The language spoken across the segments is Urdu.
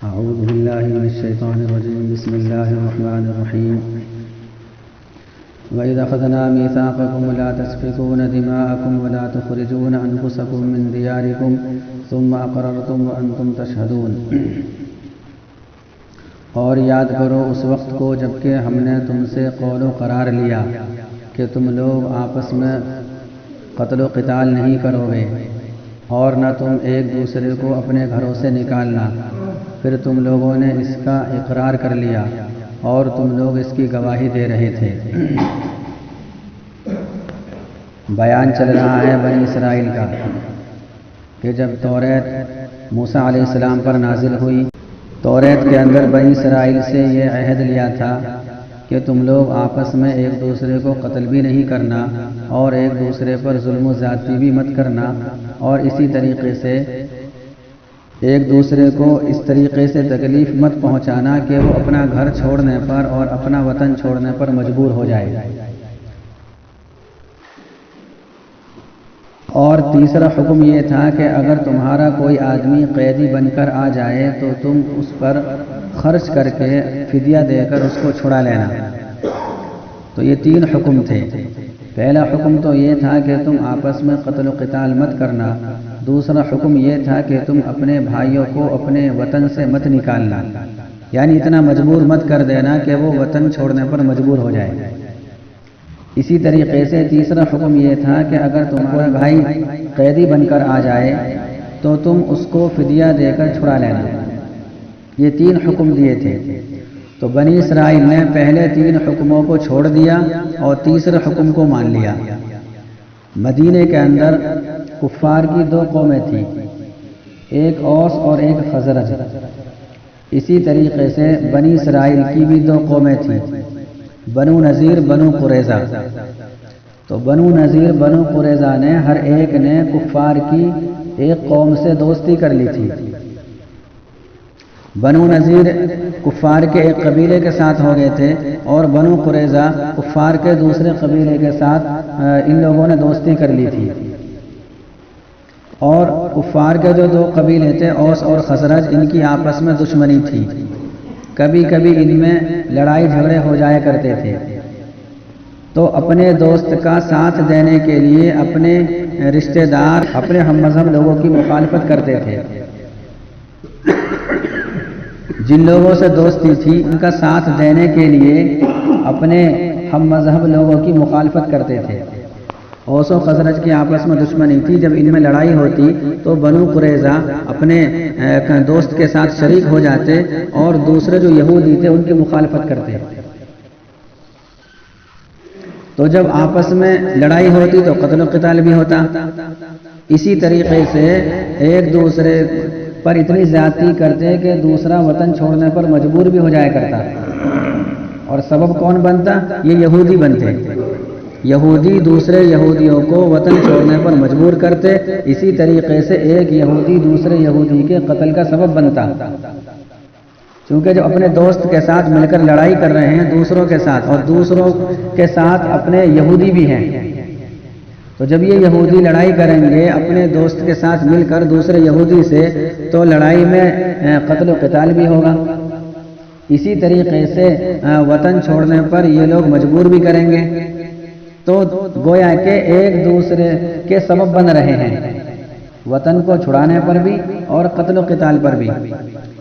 أعوذ بالله من الشيطان الرجيم. بسم الله الرحمن الرحيم. وإذا أخذنا ميثاقكم لا تسفكون دماءكم ولا تخرجون أنفسكم من دياركم ثم أقررتم وأنتم تشهدون. اور یاد کرو اس وقت کو جبکہ ہم نے تم سے قول و قرار لیا کہ تم لوگ آپس میں قتل و قتال نہیں کرو گے اور نہ تم ایک دوسرے کو اپنے گھروں سے نکالنا. پھر تم لوگوں نے اس کا اقرار کر لیا اور تم لوگ اس کی گواہی دے رہے تھے. بیان چل رہا ہے بنی اسرائیل کا کہ جب توریت موسیٰ علیہ السلام پر نازل ہوئی، توریت کے اندر بنی اسرائیل سے یہ عہد لیا تھا کہ تم لوگ آپس میں ایک دوسرے کو قتل بھی نہیں کرنا اور ایک دوسرے پر ظلم و زیادتی بھی مت کرنا، اور اسی طریقے سے ایک دوسرے کو اس طریقے سے تکلیف مت پہنچانا کہ وہ اپنا گھر چھوڑنے پر اور اپنا وطن چھوڑنے پر مجبور ہو جائے. اور تیسرا حکم یہ تھا کہ اگر تمہارا کوئی آدمی قیدی بن کر آ جائے تو تم اس پر خرچ کر کے فدیہ دے کر اس کو چھڑا لینا. تو یہ 3 حکم تھے. پہلا حکم تو یہ تھا کہ تم آپس میں قتل و قتال مت کرنا. دوسرا حکم یہ تھا کہ تم اپنے بھائیوں کو اپنے وطن سے مت نکالنا، یعنی اتنا مجبور مت کر دینا کہ وہ وطن چھوڑنے پر مجبور ہو جائے. اسی طریقے سے تیسرا حکم یہ تھا کہ اگر تمہارا بھائی قیدی بن کر آ جائے تو تم اس کو فدیہ دے کر چھڑا لینا. یہ 3 حکم دیے تھے. تو بنی اسرائیل نے پہلے 3 حکموں کو چھوڑ دیا اور تیسرے حکم کو مان لیا. مدینے کے اندر کفار کی 2 قومیں تھیں، ایک اوس اور ایک خزرج. اسی طریقے سے بنی اسرائیل کی بھی 2 قومیں تھیں، بنو نذیر بنو قریظہ. تو بنو نذیر بنو قریظہ نے ہر ایک نے کفار کی ایک قوم سے دوستی کر لی تھی. بنو نذیر کفار کے ایک قبیلے کے ساتھ ہو گئے تھے اور بنو قریظہ کفار کے دوسرے قبیلے کے ساتھ ان لوگوں نے دوستی کر لی تھی. اور کفار کے جو 2 قبیلے تھے اوس اور خزرج، ان کی آپس میں دشمنی تھی. کبھی کبھی ان میں لڑائی جھگڑے ہو جایا کرتے تھے. تو اپنے دوست کا ساتھ دینے کے لیے اپنے رشتہ دار اپنے ہم مذہب لوگوں کی مخالفت کرتے تھے. جن لوگوں سے دوستی تھی ان کا ساتھ دینے کے لیے اپنے ہم مذہب لوگوں کی مخالفت کرتے تھے. اوس و خزرج کی آپس میں دشمنی تھی. جب ان میں لڑائی ہوتی تو بنو قریظہ اپنے دوست کے ساتھ شریک ہو جاتے اور دوسرے جو یہودی تھے ان کی مخالفت کرتے. تو جب آپس میں لڑائی ہوتی تو قتل و قتال بھی ہوتا. اسی طریقے سے ایک دوسرے پر اتنی زیادتی کرتے کہ دوسرا وطن چھوڑنے پر مجبور بھی ہو جایا کرتا. اور سبب کون بنتا؟ یہ یہودی بنتے. یہودی دوسرے یہودیوں کو وطن چھوڑنے پر مجبور کرتے. اسی طریقے سے ایک یہودی دوسرے یہودی کے قتل کا سبب بنتا. چونکہ جو اپنے دوست کے ساتھ مل کر لڑائی کر رہے ہیں دوسروں کے ساتھ، اور دوسروں کے ساتھ اپنے یہودی بھی ہیں، تو جب یہ یہودی لڑائی کریں گے اپنے دوست کے ساتھ مل کر دوسرے یہودی سے تو لڑائی میں قتل و قتال بھی ہوگا. اسی طریقے سے وطن چھوڑنے پر یہ لوگ مجبور بھی کریں گے. تو گویا کہ ایک دوسرے کے سبب بن رہے ہیں، وطن کو چھڑانے پر بھی اور قتل و قتال پر بھی.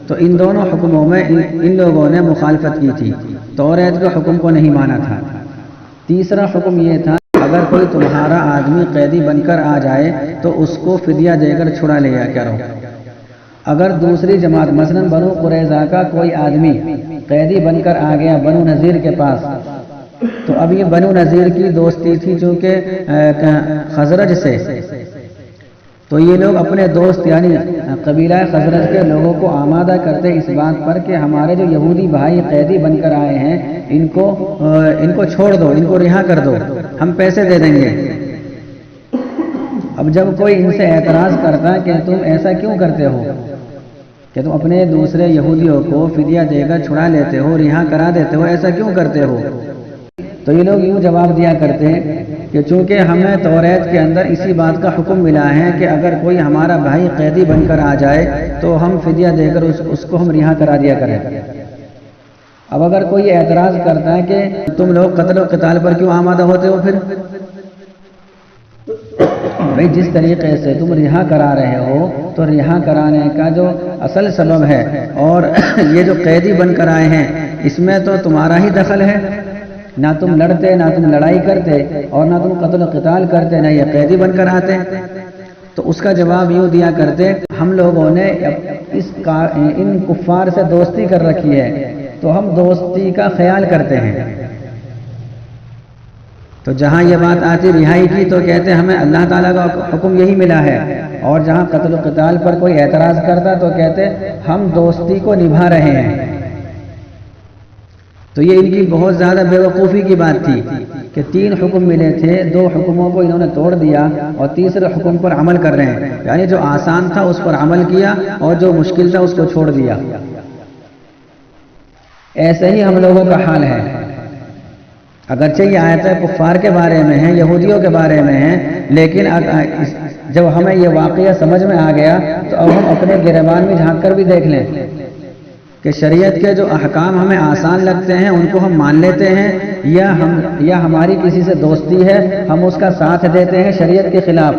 تو ان دونوں حکموں میں ان لوگوں نے مخالفت کی تھی. توریت کے حکم کو نہیں مانا تھا. تیسرا حکم یہ تھا اگر کوئی تمہارا آدمی قیدی بن کر آ جائے تو اس کو فدیہ دے کر چھڑا لیا کرو. اگر دوسری جماعت مثلا بنو قریظہ کا کوئی آدمی قیدی بن کر آ گیا بنو نذیر کے پاس، تو اب یہ بنو نذیر کی دوستی تھی چونکہ خزرج سے، تو یہ لوگ اپنے دوست یعنی قبیلہ خزرج کے لوگوں کو آمادہ کرتے اس بات پر کہ ہمارے جو یہودی بھائی قیدی بن کر آئے ہیں ان کو چھوڑ دو، ان کو رہا کر دو، ہم پیسے دے دیں گے. اب جب کوئی ان سے اعتراض کرتا کہ تم ایسا کیوں کرتے ہو کہ تم اپنے دوسرے یہودیوں کو فدیہ دے کر چھڑا لیتے ہو، رہا کرا دیتے ہو، ایسا کیوں کرتے ہو؟ تو یہ لوگ یوں جواب دیا کرتے کہ چونکہ ہمیں توریت کے اندر اسی بات کا حکم ملا ہے کہ اگر کوئی ہمارا بھائی قیدی بن کر آ جائے تو ہم فدیہ دے کر اس کو ہم رہا کرا دیا کریں۔ اب اگر کوئی اعتراض کرتا ہے کہ تم لوگ قتل و قتال پر کیوں آمادہ ہوتے ہو، پھر بھئی جس طریقے سے تم رہا کرا رہے ہو تو رہا کرانے کا جو اصل سبب ہے اور یہ جو قیدی بن کر آئے ہیں اس میں تو تمہارا ہی دخل ہے، نہ تم لڑتے، نہ تم لڑائی کرتے، اور نہ تم قتل و قتال کرتے، نہ یہ قیدی بن کر آتے۔ تو اس کا جواب یوں دیا کرتے، ہم لوگوں نے ان کفار سے دوستی کر رکھی ہے تو ہم دوستی کا خیال کرتے ہیں۔ تو جہاں یہ بات آتی رہائی کی تو کہتے ہمیں اللہ تعالیٰ کا حکم یہی ملا ہے، اور جہاں قتل و قتال پر کوئی اعتراض کرتا تو کہتے ہم دوستی کو نبھا رہے ہیں۔ تو یہ ان کی بہت زیادہ بے وقوفی کی بات تھی کہ 3 حکم ملے تھے، 2 حکموں کو انہوں نے توڑ دیا اور تیسرے حکم پر عمل کر رہے ہیں، یعنی جو آسان تھا اس پر عمل کیا اور جو مشکل تھا اس کو چھوڑ دیا۔ ایسے ہی ہم لوگوں کا حال ہے، اگرچہ یہ آیتیں کفار کے بارے میں ہیں، یہودیوں کے بارے میں ہیں، لیکن جب ہمیں یہ واقعہ سمجھ میں آ گیا تو اب ہم اپنے گریبان میں جھانک کر بھی دیکھ لیں کہ شریعت کے جو احکام ہمیں آسان لگتے ہیں ان کو ہم مان لیتے ہیں، یا ہماری کسی سے دوستی ہے ہم اس کا ساتھ دیتے ہیں شریعت کے خلاف۔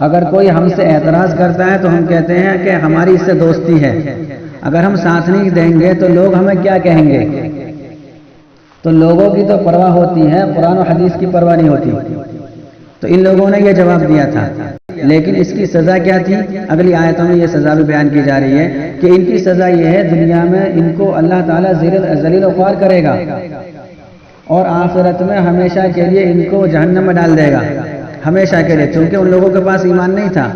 اگر کوئی ہم سے اعتراض کرتا ہے تو ہم کہتے ہیں کہ ہماری اس سے دوستی ہے، اگر ہم ساتھ نہیں دیں گے تو لوگ ہمیں کیا کہیں گے؟ تو لوگوں کی تو پرواہ ہوتی ہے، قرآن و حدیث کی پرواہ نہیں ہوتی۔ تو ان لوگوں نے یہ جواب دیا تھا، لیکن اس کی سزا کیا تھی؟ اگلی آیتوں میں یہ سزا بھی بیان کی جا رہی ہے کہ ان کی سزا یہ ہے دنیا میں ان کو اللہ تعالیٰ ذلیل و خوار کرے گا اور آخرت میں ہمیشہ کے لیے ان کو جہنم میں ڈال دے گا، ہمیشہ کے لیے، چونکہ ان لوگوں کے پاس ایمان نہیں تھا۔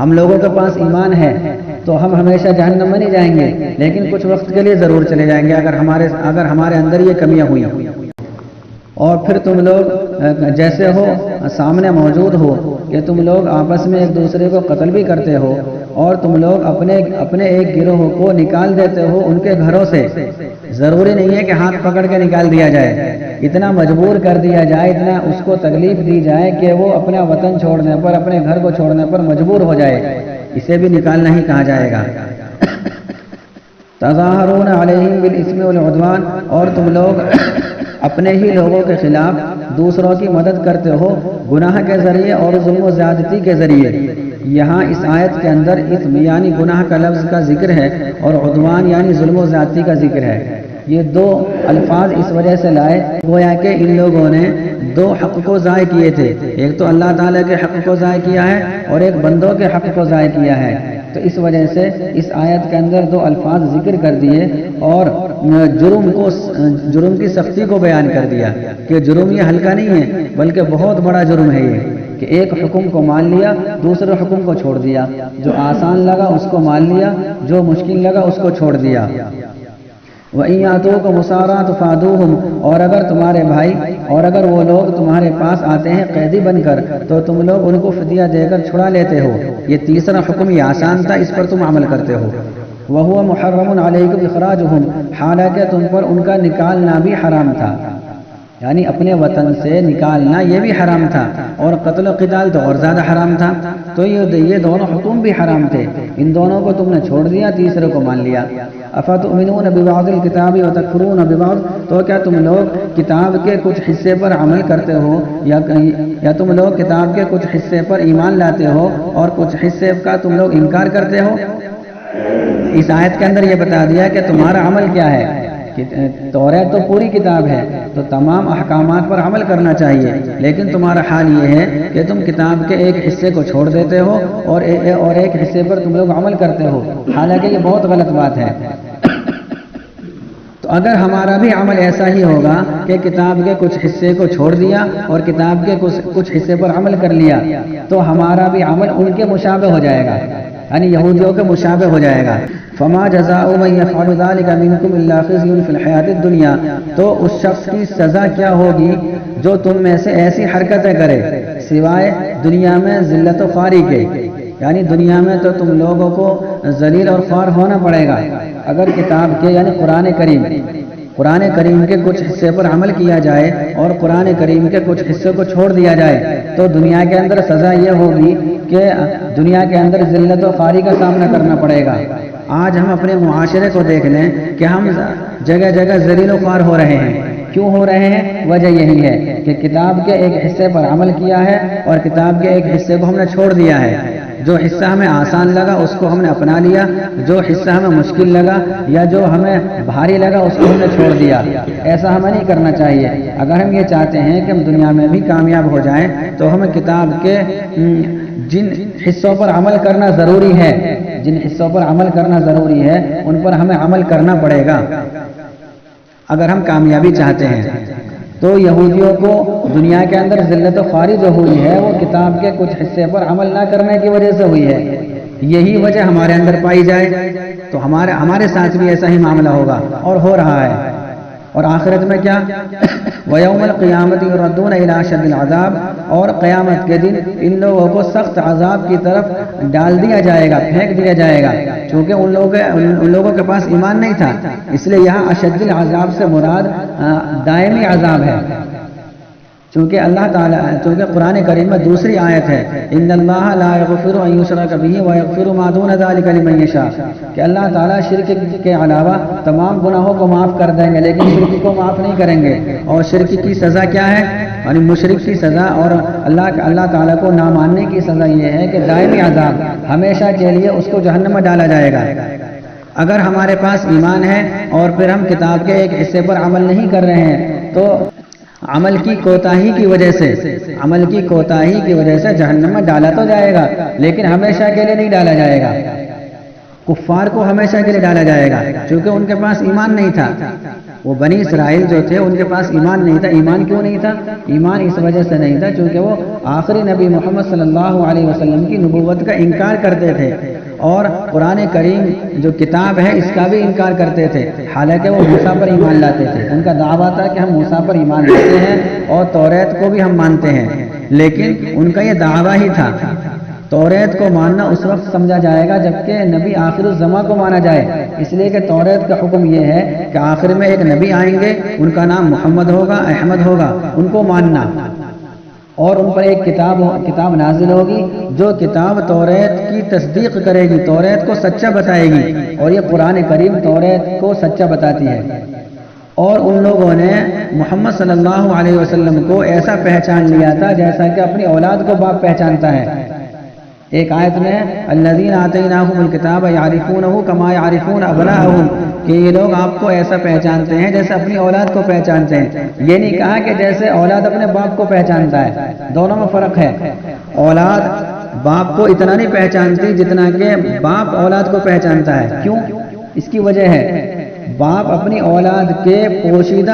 ہم لوگوں کے پاس ایمان ہے تو ہم ہمیشہ جہنم میں نہیں جائیں گے، لیکن کچھ وقت کے لیے ضرور چلے جائیں گے اگر ہمارے اندر یہ کمیاں ہوئی۔ اور پھر تم لوگ جیسے ہو سامنے موجود ہو کہ تم لوگ آپس میں ایک دوسرے کو قتل بھی کرتے ہو اور تم لوگ اپنے ایک گروہ کو نکال دیتے ہو ان کے گھروں سے۔ ضروری نہیں ہے کہ ہاتھ پکڑ کے نکال دیا جائے، اتنا مجبور کر دیا جائے، اتنا اس کو تکلیف دی جائے کہ وہ اپنا وطن چھوڑنے پر، اپنے گھر کو چھوڑنے پر مجبور ہو جائے، اسے بھی نکالنا ہی کہا جائے گا۔ تظاہرون علیہم بالاسم والعدوان، اور تم لوگ اپنے ہی لوگوں کے خلاف دوسروں کی مدد کرتے ہو گناہ کے ذریعے اور ظلم و زیادتی کے ذریعے۔ یہاں اس آیت کے اندر اسم یعنی گناہ کا لفظ کا ذکر ہے اور عدوان یعنی ظلم و زیادتی کا ذکر ہے۔ یہ 2 الفاظ اس وجہ سے لائے گویا کہ ان لوگوں نے 2 حق کو ضائع کیے تھے، ایک تو اللہ تعالیٰ کے حق کو ضائع کیا ہے اور ایک بندوں کے حق کو ضائع کیا ہے۔ تو اس وجہ سے اس آیت کے اندر 2 الفاظ ذکر کر دیے اور جرم کی سختی کو بیان کر دیا کہ جرم یہ ہلکا نہیں ہے بلکہ بہت بڑا جرم ہے یہ کہ ایک حکم کو مان لیا، دوسرے حکم کو چھوڑ دیا، جو آسان لگا اس کو مان لیا، جو مشکل لگا اس کو چھوڑ دیا۔ وَإِن يَأْتُوكُمْ أُسَارَىٰ تُفَادُوهُمْ، اور اگر تمہارے بھائی اور اگر وہ لوگ تمہارے پاس آتے ہیں قیدی بن کر تو تم لوگ ان کو فدیہ دے کر چھڑا لیتے ہو۔ یہ تیسرا حکم یہ آسان تھا، اس پر تم عمل کرتے ہو۔ وَهُوَ مُحَرَّمٌ عَلَيْكُمْ إِخْرَاجُهُمْ، حالانکہ تم پر ان کا نکالنا بھی حرام تھا، یعنی اپنے وطن سے نکالنا یہ بھی حرام تھا، اور قتل و قتال تو اور زیادہ حرام تھا۔ تو یہ دونوں حکم بھی حرام تھے، ان دونوں کو تم نے چھوڑ دیا، تیسرے کو مان لیا۔ افتؤمنون ببعض الکتاب وتکفرون ببعض، تو کیا تم لوگ کتاب کے کچھ حصے پر عمل کرتے ہو یا تم لوگ کتاب کے کچھ حصے پر ایمان لاتے ہو اور کچھ حصے کا تم لوگ انکار کرتے ہو؟ اس آیت کے اندر یہ بتا دیا کہ تمہارا عمل کیا ہے۔ توریت تو پوری کتاب ہے تو تمام احکامات پر عمل کرنا چاہیے، لیکن تمہارا حال یہ ہے کہ تم کتاب کے ایک حصے کو چھوڑ دیتے ہو اور ایک حصے پر تم لوگ عمل کرتے ہو، حالانکہ یہ بہت غلط بات ہے۔ تو اگر ہمارا بھی عمل ایسا ہی ہوگا کہ کتاب کے کچھ حصے کو چھوڑ دیا اور کتاب کے کچھ حصے پر عمل کر لیا تو ہمارا بھی عمل ان کے مشابہ ہو جائے گا، یعنی یہودیوں کے مشابہ ہو جائے گا۔ فما جزاء من يفعل ذلك منكم الا خزي في الحياة الدنيا، تو اس شخص کی سزا کیا ہوگی جو تم میں سے ایسی حرکتیں کرے سوائے دنیا میں ذلت و خواری کے، یعنی دنیا میں تو تم لوگوں کو ذلیل اور خوار ہونا پڑے گا اگر کتاب کے یعنی قرآن کریم قرآن کریم کے کچھ حصے پر عمل کیا جائے اور قرآن کریم کے کچھ حصے کو چھوڑ دیا جائے تو دنیا کے اندر سزا یہ ہوگی کہ دنیا کے اندر ذلت و خواری کا سامنا کرنا پڑے گا۔ آج ہم اپنے معاشرے کو دیکھ لیں کہ ہم جگہ جگہ ذلیل و خوار ہو رہے ہیں۔ کیوں ہو رہے ہیں؟ وجہ یہی ہے کہ کتاب کے ایک حصے پر عمل کیا ہے اور کتاب کے ایک حصے کو ہم نے چھوڑ دیا ہے۔ جو حصہ ہمیں آسان لگا اس کو ہم نے اپنا لیا، جو حصہ ہمیں مشکل لگا یا جو ہمیں بھاری لگا اس کو ہم نے چھوڑ دیا۔ ایسا ہمیں نہیں کرنا چاہیے۔ اگر ہم یہ چاہتے ہیں کہ ہم دنیا میں بھی کامیاب ہو جائیں تو ہمیں کتاب کے جن حصوں پر عمل کرنا ضروری ہے، جن حصوں پر عمل کرنا ضروری ہے ان پر ہمیں عمل کرنا پڑے گا اگر ہم کامیابی چاہتے ہیں۔ تو یہودیوں کو دنیا کے اندر ذلت و خواری جو ہوئی ہے وہ کتاب کے کچھ حصے پر عمل نہ کرنے کی وجہ سے ہوئی ہے۔ یہی وجہ ہمارے اندر پائی جائے تو ہمارے ساتھ بھی ایسا ہی معاملہ ہوگا اور ہو رہا ہے۔ اور آخرت میں کیا؟ وَيَوْمَ الْقِيَامَةِ يُرَدُّونَ إِلَىٰ أَشَدِّ الْعَذَابِ، اور قیامت کے دن ان لوگوں کو سخت عذاب کی طرف ڈال دیا جائے گا، پھینک دیا جائے گا، چونکہ ان لوگوں کے پاس ایمان نہیں تھا۔ اس لیے یہاں اشد العذاب سے مراد دائمی عذاب ہے، چونکہ قرآن کریم میں دوسری آیت ہے ان اللہ لا یغفر ان یشرک بہ ویغفر ما دون ذلک لمن یشاء، کہ اللہ تعالیٰ شرک کے علاوہ تمام گناہوں کو معاف کر دیں گے لیکن شرک کو معاف نہیں کریں گے۔ اور شرک کی سزا کیا ہے؟ یعنی مشرک کی سزا اور اللہ تعالیٰ کو نہ ماننے کی سزا یہ ہے کہ دائمی عذاب، ہمیشہ کے لیے اس کو جہنم میں ڈالا جائے گا۔ اگر ہمارے پاس ایمان ہے اور پھر ہم کتاب کے ایک حصے پر عمل نہیں کر رہے ہیں تو عمل کی کوتاہی کی وجہ سے جہنم میں ڈالا تو جائے گا لیکن ہمیشہ کے لیے نہیں ڈالا جائے گا۔ کفار کو ہمیشہ کے لیے ڈالا جائے گا کیونکہ ان کے پاس ایمان نہیں تھا۔ وہ بنی اسرائیل جو تھے ان کے پاس ایمان نہیں تھا۔ ایمان کیوں نہیں تھا؟ ایمان اس وجہ سے نہیں تھا کیونکہ وہ آخری نبی محمد صلی اللہ علیہ وسلم کی نبوت کا انکار کرتے تھے اور قرآن کریم جو کتاب ہے اس کا بھی انکار کرتے تھے، حالانکہ وہ موسیٰ پر ایمان لاتے تھے۔ ان کا دعویٰ تھا کہ ہم موسیٰ پر ایمان لاتے ہیں اور توریت کو بھی ہم مانتے ہیں، لیکن ان کا یہ دعویٰ ہی تھا۔ توریت کو ماننا اس وقت سمجھا جائے گا جبکہ نبی آخر الزماں کو مانا جائے، اس لیے کہ توریت کا حکم یہ ہے کہ آخر میں ایک نبی آئیں گے، ان کا نام محمد ہوگا، احمد ہوگا، ان کو ماننا، اور ان پر ایک کتاب نازل ہوگی جو کتاب توریت کی تصدیق کرے گی، توریت کو سچا بتائے گی، اور یہ قرآن کریم توریت کو سچا بتاتی ہے۔ اور ان لوگوں نے محمد صلی اللہ علیہ وسلم کو ایسا پہچان لیا تھا جیسا کہ اپنی اولاد کو باپ پہچانتا ہے۔ ایک آیت میں الذین آتیناہم الکتاب یعرفونہ کما یعرفون ابناءہم، کہ یہ لوگ آپ کو ایسا پہچانتے ہیں جیسے اپنی اولاد کو پہچانتے ہیں۔ یہ نہیں کہا کہ جیسے اولاد اپنے باپ کو پہچانتا ہے، دونوں میں فرق ہے۔ اولاد باپ کو اتنا نہیں پہچانتی جتنا کہ باپ اولاد کو پہچانتا ہے۔ کیوں؟ اس کی وجہ ہے باپ اپنی اولاد کے پوشیدہ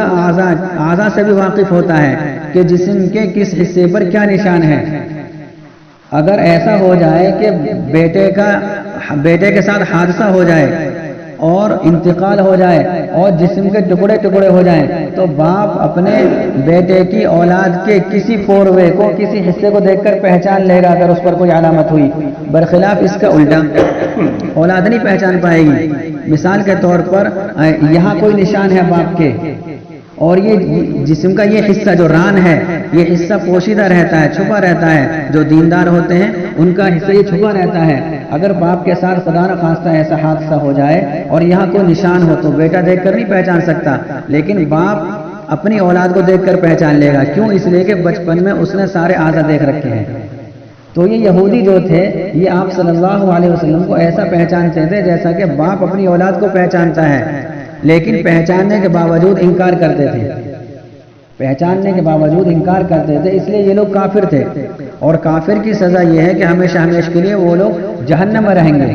اعضاء سے بھی واقف ہوتا ہے کہ جسم کے کس حصے پر کیا نشان ہے۔ اگر ایسا ہو جائے کہ بیٹے کے ساتھ حادثہ ہو جائے اور انتقال ہو جائے اور جسم کے ٹکڑے ٹکڑے ہو جائیں تو باپ اپنے بیٹے کی اولاد کے کسی فوروے کو، کسی حصے کو دیکھ کر پہچان لے گا اگر اس پر کوئی علامت ہوئی۔ برخلاف اس کا الٹا اولاد نہیں پہچان پائے گی۔ مثال کے طور پر یہاں کوئی نشان ہے باپ کے اور یہ جسم کا یہ حصہ جو ران ہے یہ حصہ پوشیدہ رہتا ہے، چھپا رہتا ہے۔ جو دیندار ہوتے ہیں ان کا حصہ یہ چھپا رہتا ہے۔ اگر باپ کے ساتھ خدا نہ خواستہ ایسا حادثہ ہو جائے اور یہاں کوئی نشان ہو تو بیٹا دیکھ کر نہیں پہچان سکتا، لیکن باپ اپنی اولاد کو دیکھ کر پہچان لے گا۔ کیوں؟ اس لیے کہ بچپن میں اس نے سارے اعضاء دیکھ رکھے ہیں۔ تو یہ یہودی جو تھے یہ آپ صلی اللہ علیہ وسلم کو ایسا پہچانتے تھے جیسا کہ باپ اپنی اولاد کو پہچانتا ہے، لیکن پہچاننے کے باوجود انکار کرتے تھے، اس لیے یہ لوگ کافر تھے۔ اور کافر کی سزا یہ ہے کہ ہمیشہ کے لیے وہ لوگ جہنم میں رہیں گے،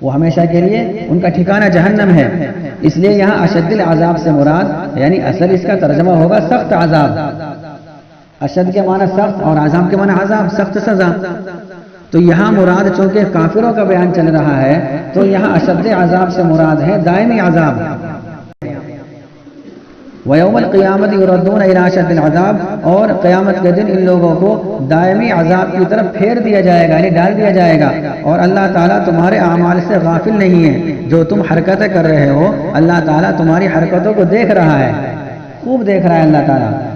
وہ ہمیشہ کے لیے ان کا ٹھکانہ جہنم ہے۔ اس لیے یہاں اشد العذاب سے مراد یعنی اصل اس کا ترجمہ ہوگا سخت عذاب۔ اشد کے معنی سخت اور عذاب کے معنی عذاب، سخت سزا۔ تو یہاں مراد چونکہ کافروں کا بیان چل رہا ہے تو یہاں اشد عذاب سے مراد ہے دائمی عذاب۔ وَيَوْمَ الْقِيَامَةِ يُرَدُّونَ إِلَىٰ أَشَدِّ الْعَذَابِ، اور قیامت کے دن ان لوگوں کو دائمی عذاب کی طرف پھیر دیا جائے گا، یعنی ڈال دیا جائے گا۔ اور اللہ تعالیٰ تمہارے اعمال سے غافل نہیں ہے، جو تم حرکتیں کر رہے ہو اللہ تعالیٰ تمہاری حرکتوں کو دیکھ رہا ہے، خوب دیکھ رہا ہے اللہ تعالیٰ۔